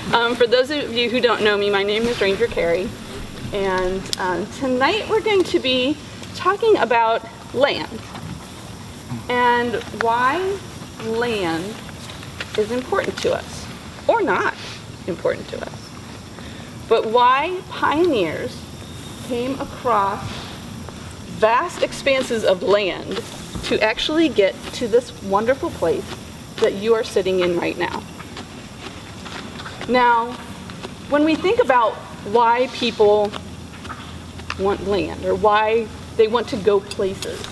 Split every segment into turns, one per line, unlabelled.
For those of you who don't know me, my name is Ranger Kerry, and tonight we're going to be talking about land and why land is important to us, or not important to us, but why pioneers came across vast expanses of land to actually get to this wonderful place that you are sitting in right now. Now, when we think about why people want land or why they want to go places,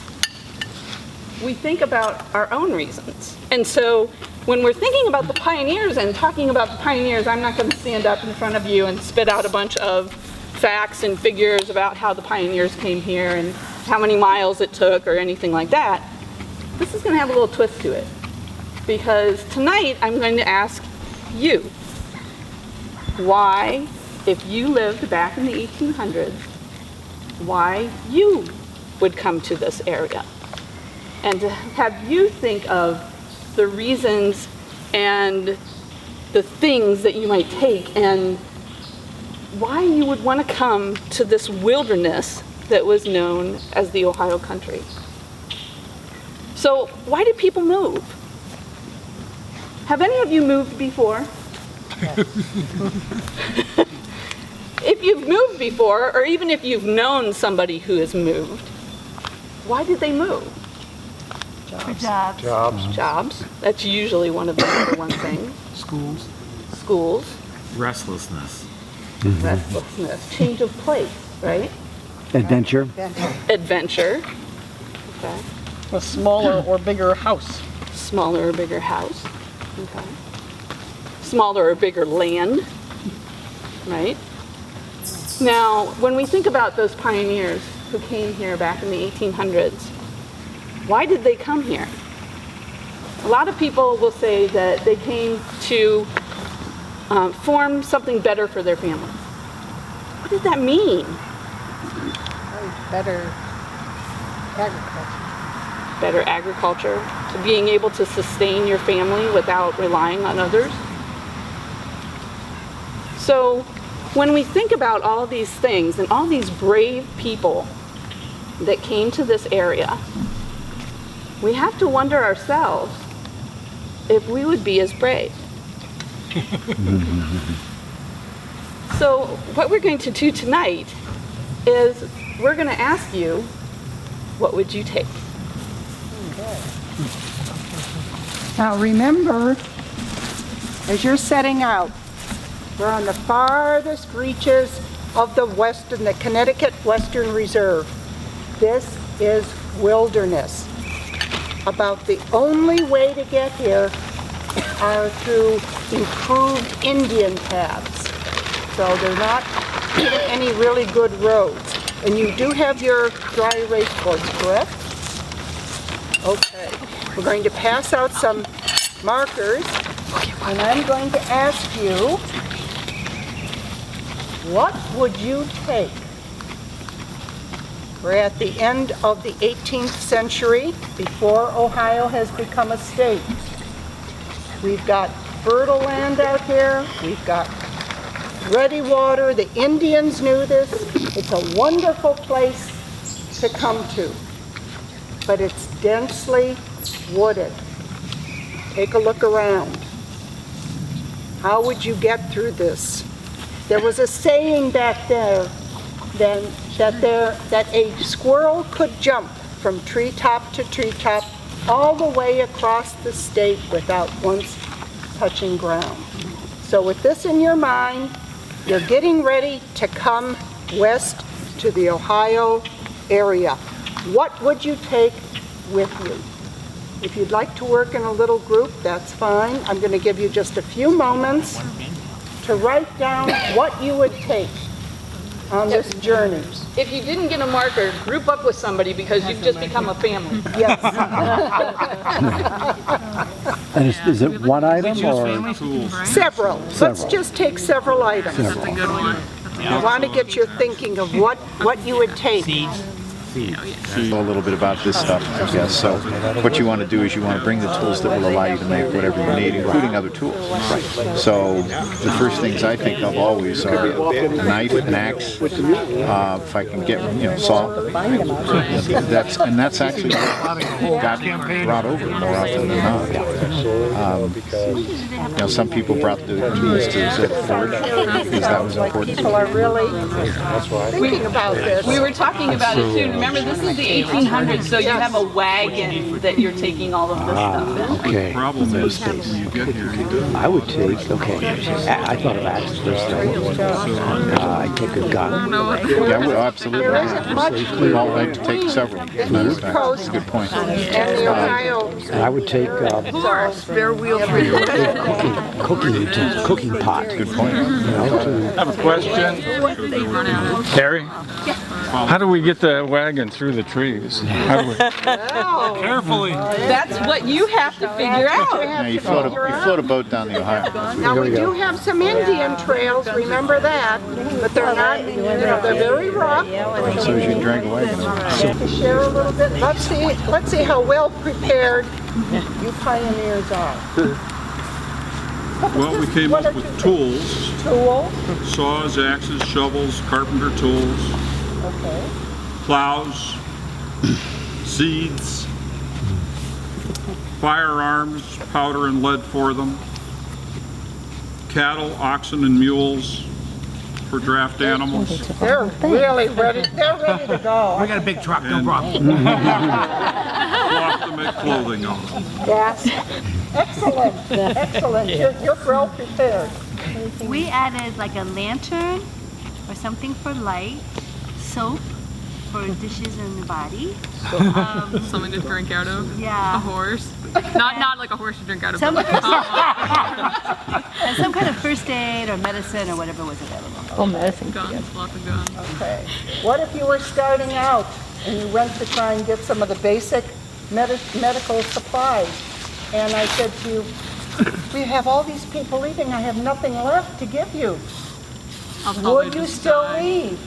we think about our own reasons. And so when we're thinking about the pioneers and talking about the pioneers, I'm not going to stand up in front of you and spit out a bunch of facts and figures about how the pioneers came here and how many miles it took or anything like that. This is going to have a little twist to it, because tonight I'm going to ask you why, if you lived back in the 1800s, why you would come to this area, and to have you think of the reasons and the things that you might take and why you would want to come to this wilderness that was known as the Ohio country. So why did people move? Have any of you moved before? If you've moved before, or even if you've known somebody who has moved, why did they move? Jobs. That's usually one of the number one things. Schools.
Restlessness.
Change of place, right?
Adventure.
Okay.
A smaller or bigger house.
Smaller or bigger house. Okay. Smaller or bigger land, right? Now, when we think about those pioneers who came here back in the 1800s, why did they come here? A lot of people will say that they came to form something better for their family. What does that mean?
Better agriculture.
Better agriculture, to being able to sustain your family without relying on others. So when we think about all these things and all these brave people that came to this area, we have to wonder ourselves if we would be as brave. So what we're going to do tonight is we're going to ask you, what would you take?
Now remember, as you're setting out, we're on the farthest reaches of the Connecticut Western Reserve. This is wilderness. About the only way to get here are through improved Indian paths. So they're not any really good roads. And you do have your dry erase boards, correct? Okay. We're going to pass out some markers, and I'm going to ask you, what would you take? We're at the end of the 18th century, before Ohio has become a state. We've got fertile land out here. We've got ready water. The Indians knew this. It's a wonderful place to come to, but it's densely wooded. Take a look around. How would you get through this? There was a saying back there then that a squirrel could jump from treetop to treetop all the way across the state without once touching ground. So with this in your mind, you're getting ready to come west to the Ohio area. What would you take with you? If you'd like to work in a little group, that's fine. I'm going to give you just a few moments to write down what you would take on this journey.
If you didn't get a marker, group up with somebody because you've just become a family.
Yes.
And is it one item or?
Several. Let's just take several items.
That's a good one.
I want to get you thinking of what you would take.
Seeds. a little bit about this stuff, I guess. So what you want to do is you want to bring the tools that will allow you to make whatever you need, including other tools. So the first things I think of always are a knife, an axe, if I can get, saw. That's actually got brought over more often than not. Some people brought the tools to the forge because that was important.
People are really thinking about this.
We were talking about it too. Remember, this is the 1800s, so you have a wagon that you're taking all of this stuff in.
Okay.
Problem is, when you get here, you do.
I would take, I thought of axes first. I'd take a gun.
Yeah, well, absolutely.
There isn't much
We'd all like to take several.
the East Coast
Good point.
and the Ohio
And I would take
spare wheel for you.
cooking utensils, cooking pot.
Good point.
I have a question. Harry? How do we get the wagon through the trees? How do we?
Carefully.
That's what you have to figure out.
Yeah, you float a boat down the Ohio.
Now, we do have some Indian trails, remember that, but they're not, they're very rough.
So as you drag a wagon.
To share a little bit, let's see how well prepared you pioneers are.
Well, we came up with tools,
Tool,
saws, axes, shovels, carpenter tools,
okay.
plows, seeds, firearms, powder and lead for them, cattle, oxen, and mules for draft animals.
They're really ready, they're ready to go.
I got a big truck, no
And-
problem.
Cloth to make clothing on.
Yes. Excellent, excellent. You're well prepared.
We added like a lantern or something for light, soap for dishes in the body.
Something to drink out of. A
Yeah.
horse. Not like a horse to drink out of.
Some,
but like,
and some kind of first aid or medicine or whatever was available.
guns, lots of guns.
Okay. What if you were starting out and you went to try and get some of the basic medical supplies? And I said to you, we have all these people leaving, I have nothing left to give you.
I'll probably
Would you
just
still
die.
leave?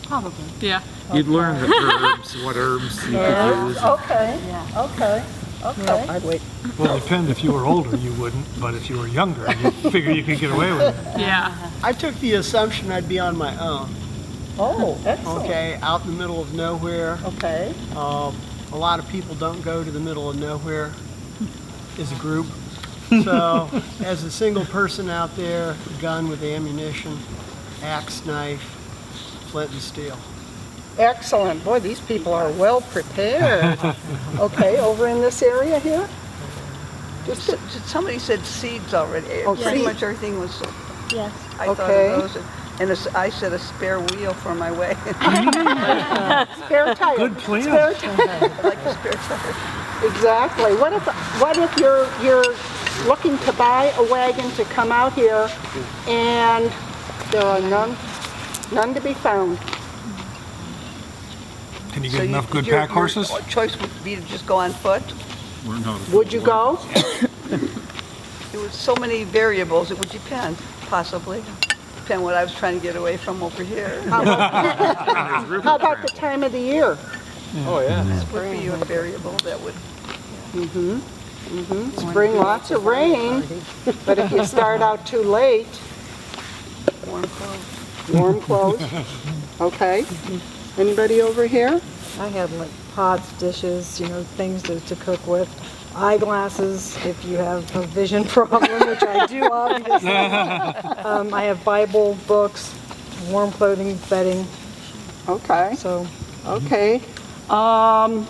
Probably.
Yeah.
You'd learn the herbs, what herbs you could use.
Okay,
Yeah.
okay, okay.
I'd wait.
Well, it depends. If you were older, you wouldn't, but if you were younger, you figure you could get away with it.
Yeah.
I took the assumption I'd be on my own.
Oh, excellent.
Okay, out in the middle of nowhere.
Okay.
A lot of people don't go to the middle of nowhere as a group. So, as a single person out there, gun with ammunition, axe, knife, flint and steel.
Excellent. Boy, these people are well prepared. Okay, over in this area here?
Somebody said seeds already.
Oh,
Pretty
seeds.
much everything was,
Yes.
I thought
Okay.
of those. And I said a spare wheel for my wagon.
Spare tire.
Good plan.
Spare tire.
I like a spare tire.
Exactly. What if you're looking to buy a wagon to come out here and there are none to be found?
Can you
So
get enough good
your
pack horses?
choice would be to just go on foot.
Learn how to
Would you go?
There was so many variables, it would depend, possibly. Depend what I was trying to get away from over here.
How about the time of the year?
Would be a variable that would,
Spring, lots of rain, but if you start out too late,
warm clothes.
warm clothes. Okay. Anybody over here?
I had like pots, dishes, things to cook with. Eyeglasses, if you have a vision problem, which I do obviously. I have Bible, books, warm clothing, bedding,
Okay.
so.
Okay.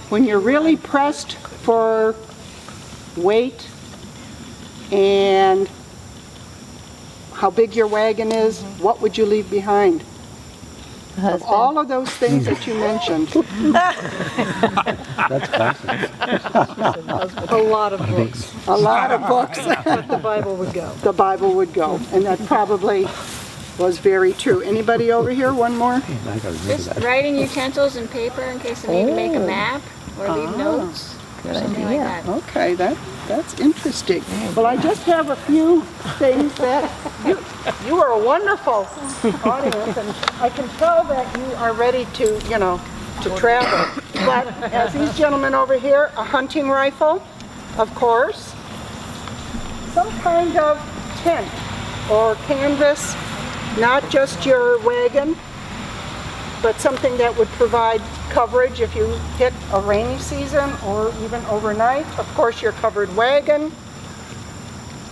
When you're really pressed for weight and how big your wagon is, what would you leave behind? Of all of those things that you mentioned.
That's classic.
A lot of books.
A lot of books.
But the Bible would go.
The Bible would go, and that probably was very true. Anybody over here? One more?
I gotta remember
Just
that.
writing utensils and paper in case I need to make a map or leave notes or something like that.
Okay, that's interesting. Well, I just have a few things that you are a wonderful audience, and I can tell that you are ready to, to travel. But as these gentlemen over here, a hunting rifle, of course, some kind of tent or canvas, not just your wagon, but something that would provide coverage if you hit a rainy season or even overnight. Of course, your covered wagon.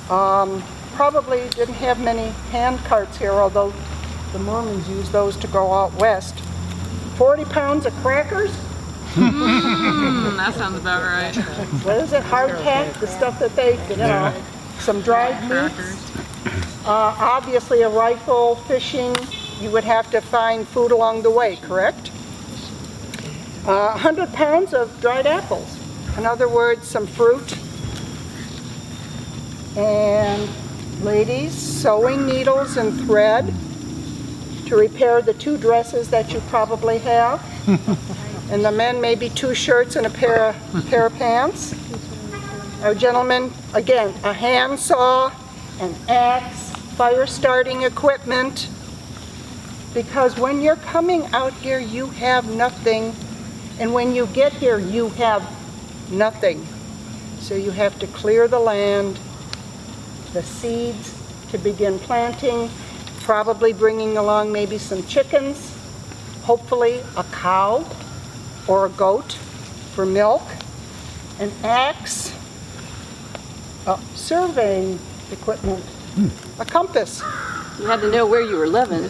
Probably didn't have many hand carts here, although the Mormons use those to go out west. 40 pounds of crackers.
That sounds about right.
What is it? Hardtack, the stuff that they, some dried meats. Obviously a rifle, fishing, you would have to find food along the way, correct? 100 pounds of dried apples. In other words, some fruit. And ladies, sewing needles and thread to repair the 2 dresses that you probably have. And the men, maybe 2 shirts and a pair of pants. Our gentlemen, again, a handsaw, an axe, fire starting equipment. Because when you're coming out here, you have nothing. And when you get here, you have nothing. So you have to clear the land, the seeds to begin planting, probably bringing along maybe some chickens, hopefully a cow or a goat for milk, an axe, surveying equipment, a compass.
You had to know where you were living.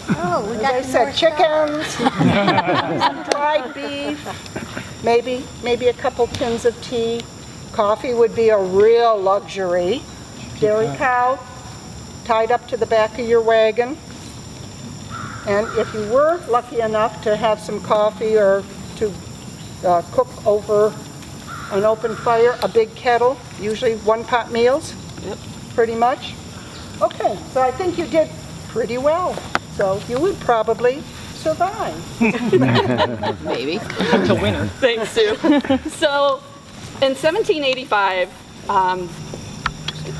Oh, we got, as I said, chickens, some dried beef, maybe a couple tins of tea. Coffee would be a real luxury. Dairy cow tied up to the back of your wagon. And if you were lucky enough to have some coffee or to cook over an open fire, a big kettle, usually 1-pot meals, pretty much. Okay, so I think you did pretty well. So you would probably survive.
Maybe.
Until winter. Thanks, Sue. So in 1785,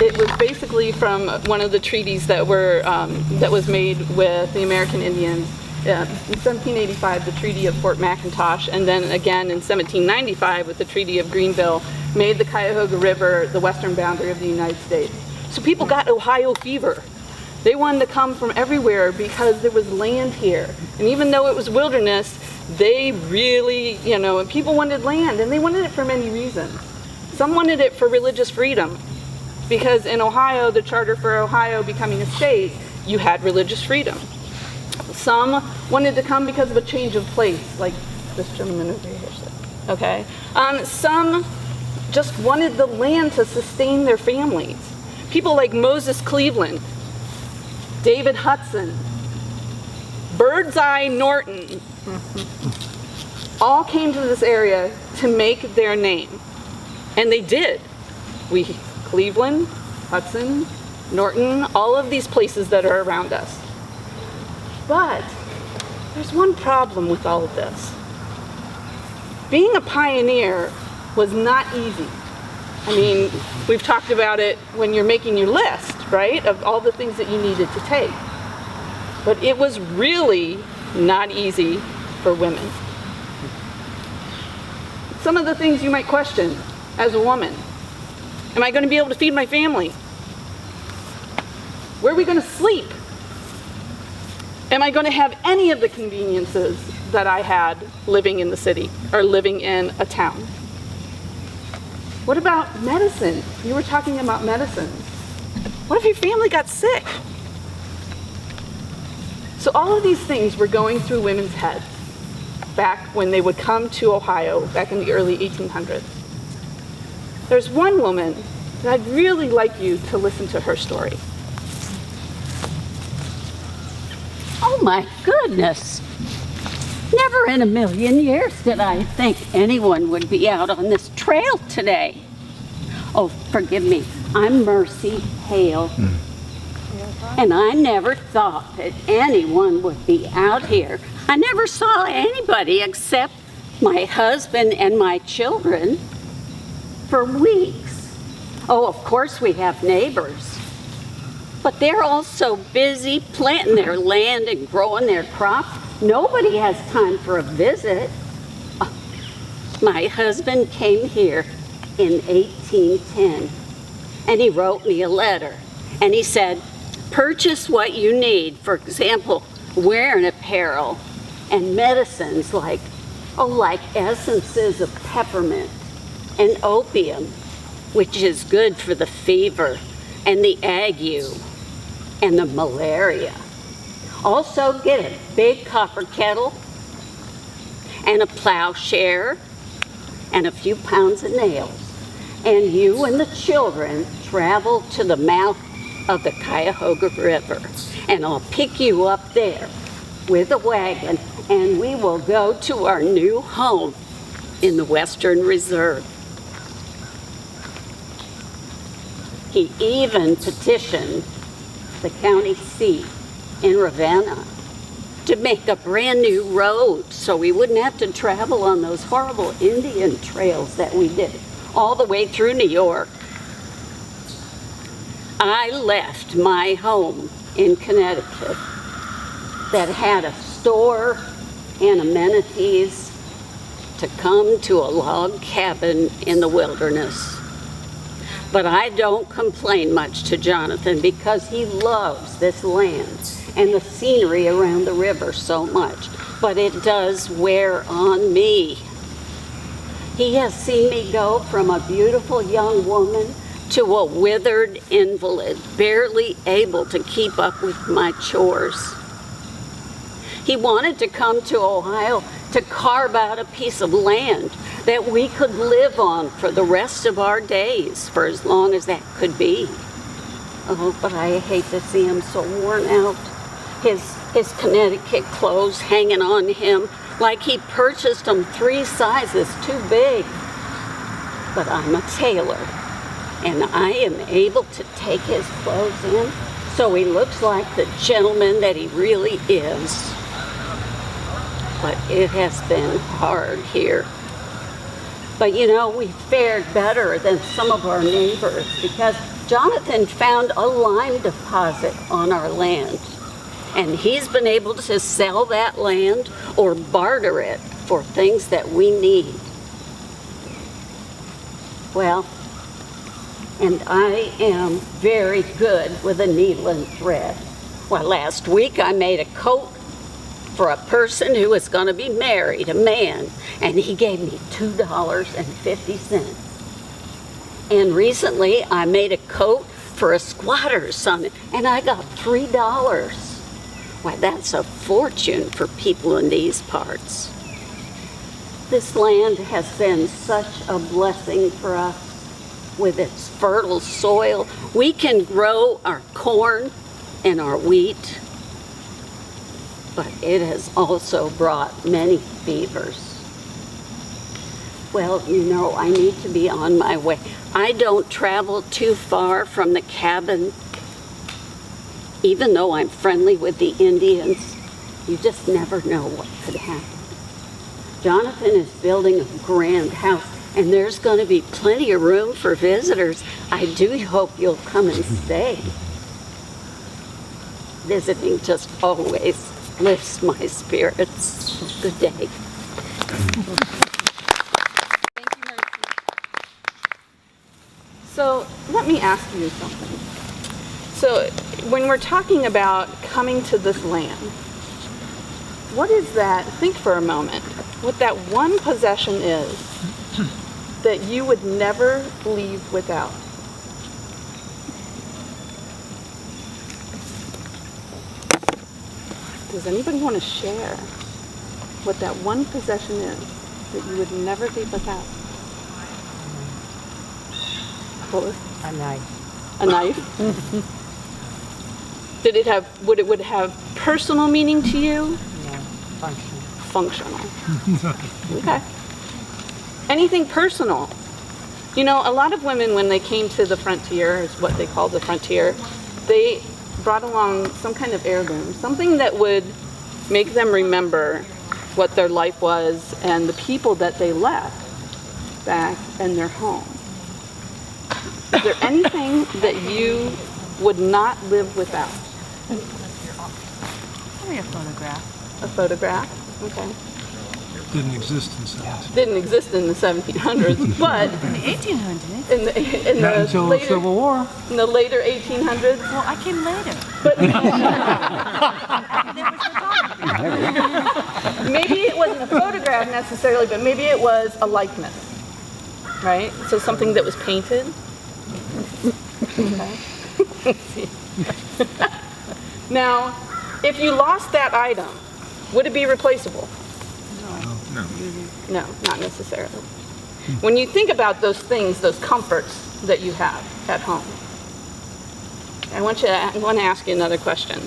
it was basically from one of the treaties that was made with the American Indians. In 1785, the Treaty of Fort McIntosh, and then again in 1795 with the Treaty of Greenville, made the Cuyahoga River the western boundary of the United States. So people got Ohio fever. They wanted to come from everywhere because there was land here. And even though it was wilderness, they really, people wanted land, and they wanted it for many reasons. Some wanted it for religious freedom, because in Ohio, the charter for Ohio becoming a state, you had religious freedom. Some wanted to come because of a change of place, like this gentleman over here said. Okay? Some just wanted the land to sustain their families. People like Moses Cleveland, David Hudson, Birdseye Norton, all came to this area to make their name. And they did. Cleveland, Hudson, Norton, all of these places that are around us. But there's one problem with all of this. Being a pioneer was not easy. I mean, we've talked about it when you're making your list, right, of all the things that you needed to take. But it was really not easy for women. Some of the things you might question as a woman. Am I going to be able to feed my family? Where are we going to sleep? Am I going to have any of the conveniences that I had living in the city or living in a town? What about medicine? You were talking about medicine. What if your family got sick? So all of these things were going through women's heads back when they would come to Ohio back in the early 1800s. There's one woman that I'd really like you to listen to her story.
Oh my goodness. Never in a million years did I think anyone would be out on this trail today. Oh, forgive me. I'm Mercy Hale. And I never thought that anyone would be out here. I never saw anybody except my husband and my children for weeks. Oh, of course we have neighbors. But they're all so busy planting their land and growing their crops, Nobody has time for a visit. My husband came here in 1810, and he wrote me a letter, and he said, purchase what you need, for example, wearing apparel and medicines like essences of peppermint and opium, which is good for the fever and the ague and the malaria. Also get a big copper kettle and a plowshare and a few pounds of nails. And you and the children travel to the mouth of the Cuyahoga River, and I'll pick you up there with a wagon, and we will go to our new home in the Western Reserve. He even petitioned the county seat in Ravenna to make a brand new road so we wouldn't have to travel on those horrible Indian trails that we did all the way through New York. I left my home in Connecticut that had a store and amenities to come to a log cabin in the wilderness. But I don't complain much to Jonathan because he loves this land and the scenery around the river so much. But it does wear on me. He has seen me go from a beautiful young woman to a withered invalid, barely able to keep up with my chores. He wanted to come to Ohio to carve out a piece of land that we could live on for the rest of our days, for as long as that could be. Oh, but I hate to see him so worn out. His Connecticut clothes hanging on him like he purchased them 3 sizes too big. But I'm a tailor, and I am able to take his clothes in so he looks like the gentleman that he really is. But it has been hard here. But you know, we fared better than some of our neighbors because Jonathan found a lime deposit on our land. And he's been able to sell that land or barter it for things that we need. Well, and I am very good with a needle and thread. Well, last week I made a coat for a person who was going to be married, a man, and he gave me $2.50. And recently I made a coat for a squatter's son, and I got $3. Why, that's a fortune for people in these parts. This land has been such a blessing for us with its fertile soil. We can grow our corn and our wheat, but it has also brought many fevers. Well, you know, I need to be on my way. I don't travel too far from the cabin. Even though I'm friendly with the Indians, you just never know what could happen. Jonathan is building a grand house, and there's going to be plenty of room for visitors. I do hope you'll come and stay. Visiting just always lifts my spirits. Good day.
Thank you, Mercy. So let me ask you something. So when we're talking about coming to this land, what is that, think for a moment, what that one possession is that you would never leave without? Does anybody want to share what that one possession is that you would never leave without? What was?
A knife.
A knife? Would it have personal meaning to you?
No, functional.
Functional. Okay. Anything personal? You know, a lot of women, when they came to the frontier, is what they call the frontier, they brought along some kind of heirloom, something that would make them remember what their life was and the people that they left back in their home. Is there anything that you would not live without?
Maybe a photograph.
A photograph, okay.
Didn't exist in 17.
Didn't exist in the 1700s, but
In the 1800s.
in the
Not until the
later,
Civil War.
in the later 1800s.
Well, I came later.
But
There was photography.
maybe it wasn't a photograph necessarily, but maybe it was a likeness, right? So something that was painted. Okay. Now, if you lost that item, would it be replaceable? No, not necessarily. When you think about those things, those comforts that you have at home, I want to ask you another question.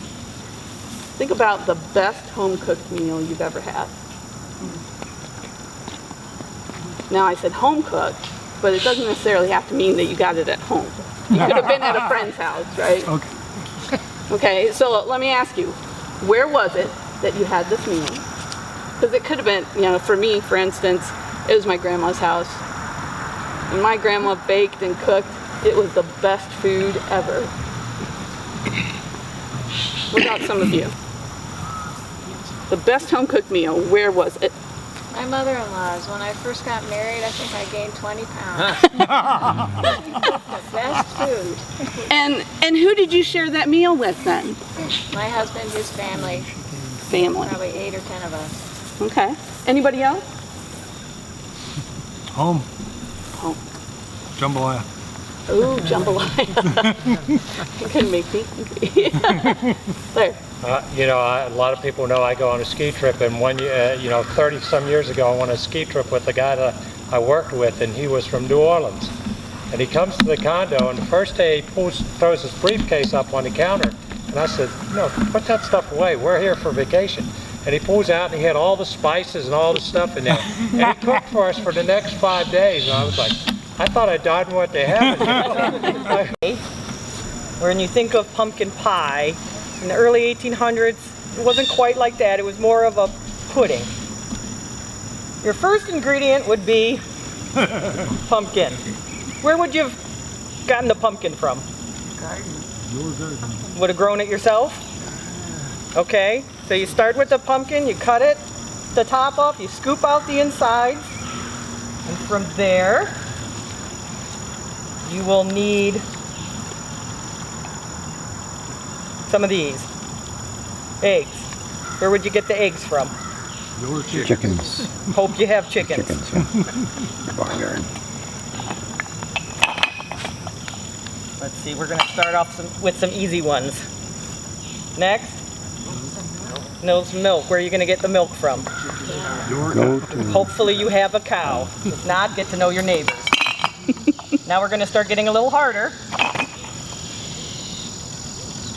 Think about the best home-cooked meal you've ever had. Now, I said home-cooked, but it doesn't necessarily have to mean that you got it at home. You could have been at a friend's house, right?
Okay.
Okay, so let me ask you, where was it that you had this meal? Because it could have been, you know, for me, for instance, it was my grandma's house. And my grandma baked and cooked. It was the best food ever. What about some of you? The best home-cooked meal, where was it?
My mother-in-law's. When I first got married, I think I gained 20 pounds. The best food.
And who did you share that meal with then?
My husband, his family,
Family.
probably 8 or 10 of us.
Okay. Anybody else?
Home.
Home.
Jambalaya.
Ooh, jambalaya. You couldn't make me. There.
You know, a lot of people know I go on a ski trip, and one year, you know, 30-some years ago, I went on a ski trip with the guy that I worked with, and he was from New Orleans. And he comes to the condo, and the first day he throws his briefcase up on the counter, and I said, no, put that stuff away. We're here for vacation. And he pulls out, and he had all the spices and all the stuff in there. And he cooked for us for the next 5 days, and I was like, I thought I died in what they had.
When you think of pumpkin pie, in the early 1800s, it wasn't quite like that. It was more of a pudding. Your first ingredient would be pumpkin. Where would you have gotten the pumpkin from? Would have grown it yourself? Okay, so you start with the pumpkin, you cut it, the top off, you scoop out the insides, and from there, you will need some of these. Eggs. Where would you get the eggs from?
Your
Chickens.
Hope you have chickens.
Chickens, yeah. Barnyard.
Let's see, we're going to start off with some easy ones. Next. Knows milk. Where are you going to get the milk from? Hopefully you have a cow. If not, get to know your neighbors. Now we're going to start getting a little harder.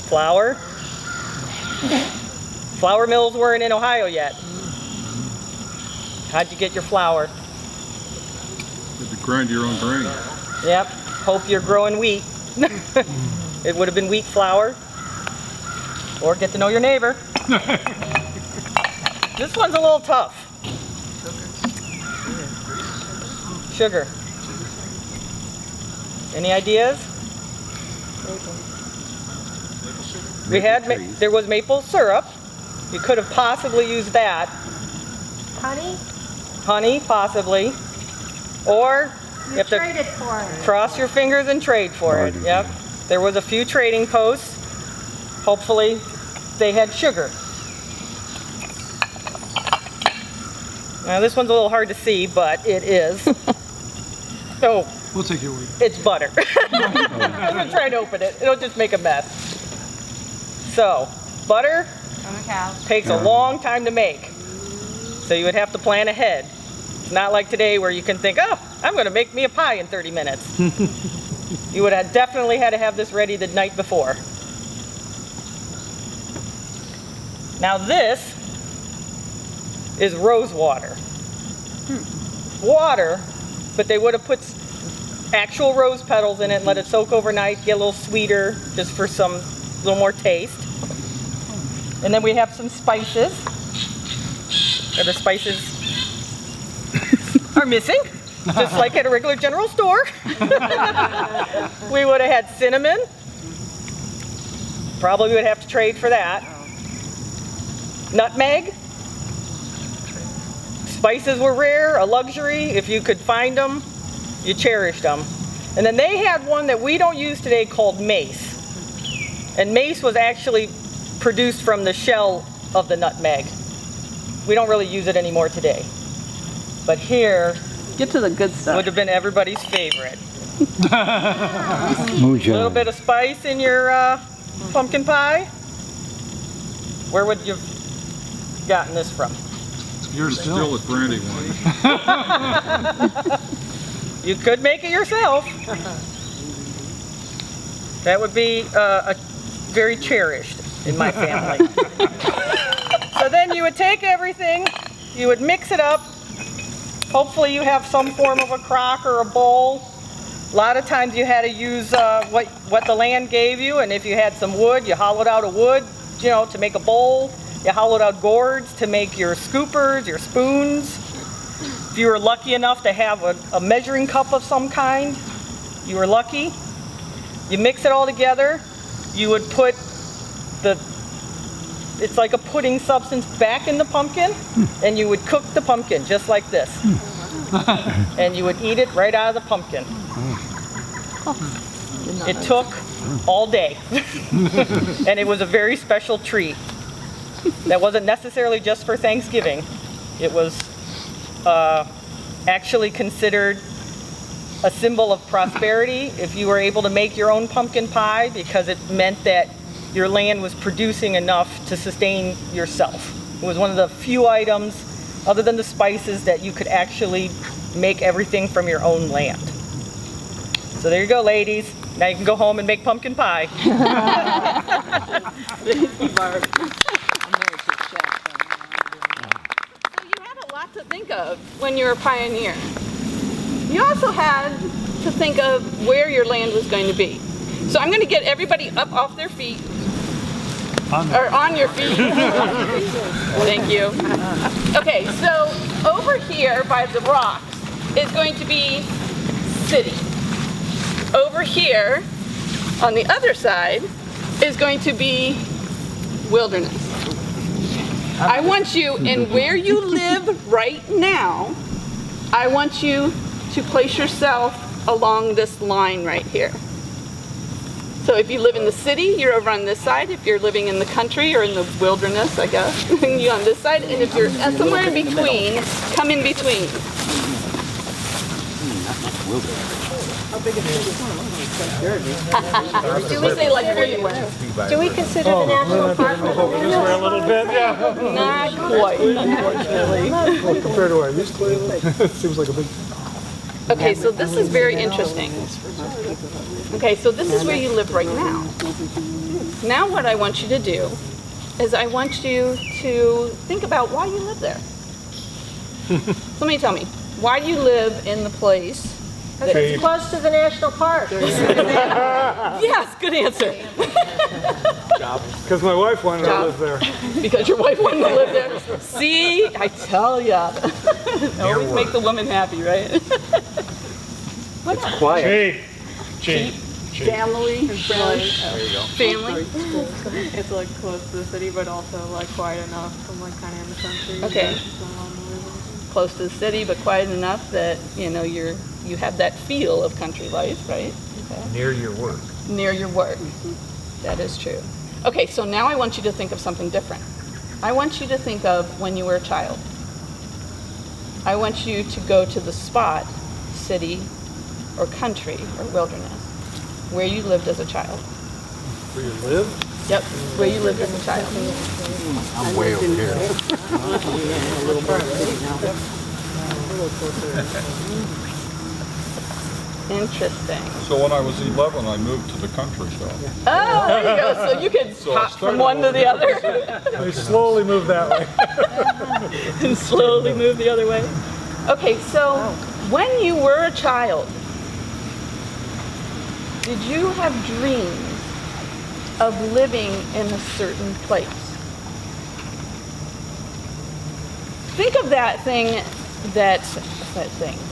Flour. Flour mills weren't in Ohio yet. How'd you get your flour?
You had to grind your own grain.
Yep. Hope you're growing wheat. It would have been wheat flour. Or get to know your neighbor. This one's a little tough. Sugar. Any ideas? There was maple syrup. You could have possibly used that.
Honey?
Honey, possibly. Or
You
have to
traded for it.
cross your fingers and trade for it. Yep. There was a few trading posts. Hopefully they had sugar. Now this one's a little hard to see, but it is. Oh,
We'll take your word.
it's butter. I'm gonna try and open it. It'll just make a mess. So, butter
From a cow.
takes a long time to make. So you would have to plan ahead. It's not like today where you can think, oh, I'm gonna make me a pie in 30 minutes. You would have definitely had to have this ready the night before. Now this is rose water. Water, but they would have put actual rose petals in it and let it soak overnight, get a little sweeter, just for some little more taste. And then we have some spices. And the spices are missing, just like at a regular general store. We would have had cinnamon. Probably would have to trade for that. Nutmeg, Spices were rare, a luxury. If you could find them, you cherished them. And then they had one that we don't use today called mace. And mace was actually produced from the shell of the nutmeg. We don't really use it anymore today. But here,
get to the good stuff.
Would have been everybody's favorite.
Moonshine.
A little bit of spice in your pumpkin pie. Where would you have gotten this from?
You're still at Brandywine.
You could make it yourself. That would be very cherished in my family. So then you would take everything, you would mix it up. Hopefully you have some form of a crock or a bowl. A lot of times you had to use what the land gave you, and if you had some wood, you hollowed out a wood, you know, to make a bowl. You hollowed out gourds to make your scoopers, your spoons. If you were lucky enough to have a measuring cup of some kind, you were lucky. You mix it all together. You would put it's like a pudding substance back in the pumpkin, and you would cook the pumpkin just like this. And you would eat it right out of the pumpkin. It took all day. And it was a very special treat. That wasn't necessarily just for Thanksgiving. It was actually considered a symbol of prosperity if you were able to make your own pumpkin pie, because it meant that your land was producing enough to sustain yourself. It was one of the few items, other than the spices, that you could actually make everything from your own land. So there you go, ladies. Now you can go home and make pumpkin pie.
Thank you, Barb. So you had a lot to think of when you were a pioneer. You also had to think of where your land was going to be. So I'm going to get everybody up off their feet. Or on your feet. Thank you. Okay, so over here by the rocks is going to be city. Over here on the other side is going to be wilderness. I want you, and where you live right now, I want you to place yourself along this line right here. So if you live in the city, you're over on this side. If you're living in the country or in the wilderness, I guess, you're on this side. And if you're somewhere in between, come in between.
How big is it?
Do we say like where you went?
Do we consider the national park?
A little bit, yeah.
Not quite, unfortunately.
Well, compared to where I used to live, it seems like a big...
Okay, so this is very interesting. Okay, so this is where you live right now. Now what I want you to do is I want you to think about why you live there. Somebody tell me, why do you live in the place that
It's close to the national park.
Yes, good answer.
Because my wife wanted to live there.
Because your wife wanted to live there. See, I tell ya. Always make the woman happy, right?
It's quiet.
Cheap.
Family, friends, family.
It's like close to the city, but also like quiet enough. I'm like kind of in the country.
Okay. Close to the city, but quiet enough that you know you have that feel of country life, right? Okay.
Near your work.
Near your work. That is true. Okay, so now I want you to think of something different. I want you to think of when you were a child. I want you to go to the spot, city, or country, or wilderness, where you lived as a child.
Where you lived?
Yep, where you lived as a child.
I'm way over here.
Interesting.
So when I was 11, I moved to the country club.
Oh, there you go. So you can hop from one to the other.
They slowly moved that way.
And slowly move the other way. Okay, so when you were a child, did you have dreams of living in a certain place? Think of that thing,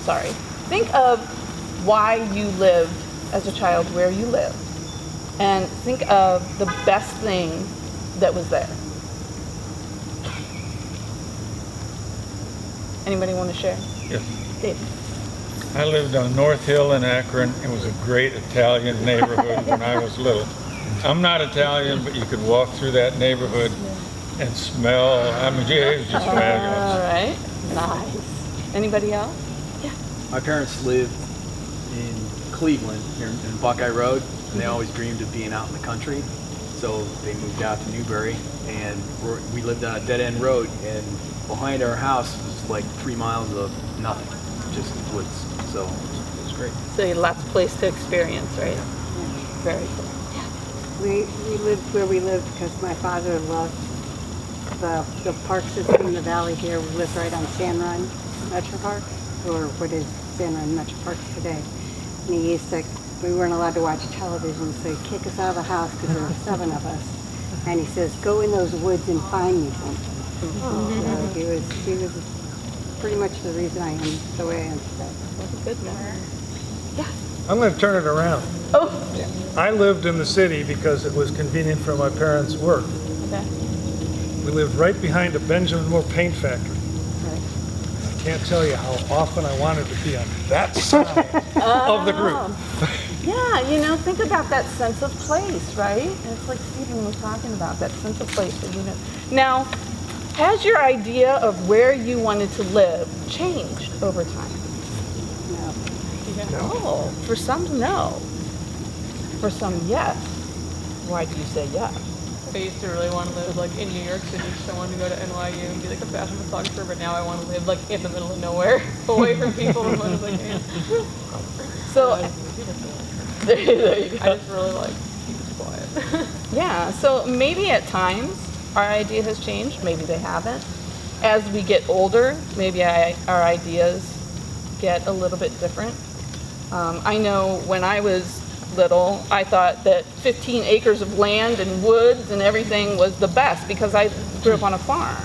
sorry. Think of why you lived as a child where you lived. And think of the best thing that was there. Anybody want to share?
Yes.
Dave.
I lived on North Hill in Akron. It was a great Italian neighborhood when I was little. I'm not Italian, but you could walk through that neighborhood and smell. I mean, it was just fabulous.
All right. Nice. Anybody else? Yeah.
My parents lived in Cleveland, here in Buckeye Road, and they always dreamed of being out in the country. So they moved out to Newbury, and we lived on a dead-end road, and behind our house was like 3 miles of nothing, just woods. So it was great.
So lots of place to experience, right? Very cool.
We lived where we lived because my father loved the park system in the valley here. We lived right on San Run Metro Park, or what is San Run Metro Park today. And he used to, we weren't allowed to watch television, so he'd kick us out of the house because there were 7 of us. And he says, go in those woods and find me something. So he was pretty much the reason I am the way I am today.
That's a good memory. Yeah.
I'm going to turn it around.
Oh.
I lived in the city because it was convenient for my parents' work.
Okay.
We lived right behind a Benjamin Moore paint factory.
Right.
I can't tell you how often I wanted to be on that side of the group.
Yeah, think about that sense of place, right? And it's like Stephen was talking about, that sense of place that Now, has your idea of where you wanted to live changed over time? No. No. For some, no. For some, yes. Why do you say yes?
I used to really want to live like in New York City, so I wanted to go to NYU and be like a fashion photographer, but now I want to live like in the middle of nowhere, away from people as much as I can.
So, there you go.
I just really like peace quiet.
Yeah, so maybe at times our idea has changed, maybe they haven't. As we get older, maybe our ideas get a little bit different. I know when I was little, I thought that 15 acres of land and woods and everything was the best because I grew up on a farm.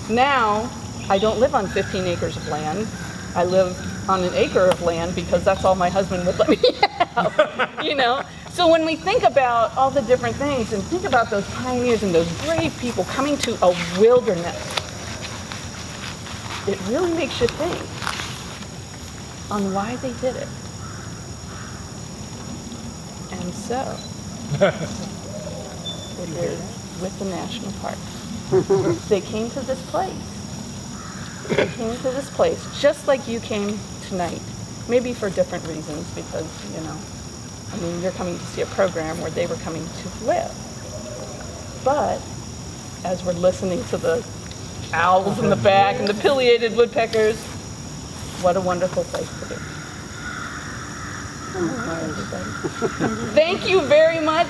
Now, I don't live on 15 acres of land. I live on an acre of land because that's all my husband would let me have, So when we think about all the different things and think about those pioneers and those brave people coming to a wilderness, it really makes you think on why they did it. And so, it is with the national park. They came to this place. They came to this place just like you came tonight. Maybe for different reasons because, you're coming to see a program where they were coming to live. But as we're listening to the owls in the back and the pileated woodpeckers, what a wonderful place to be. Thank you very much.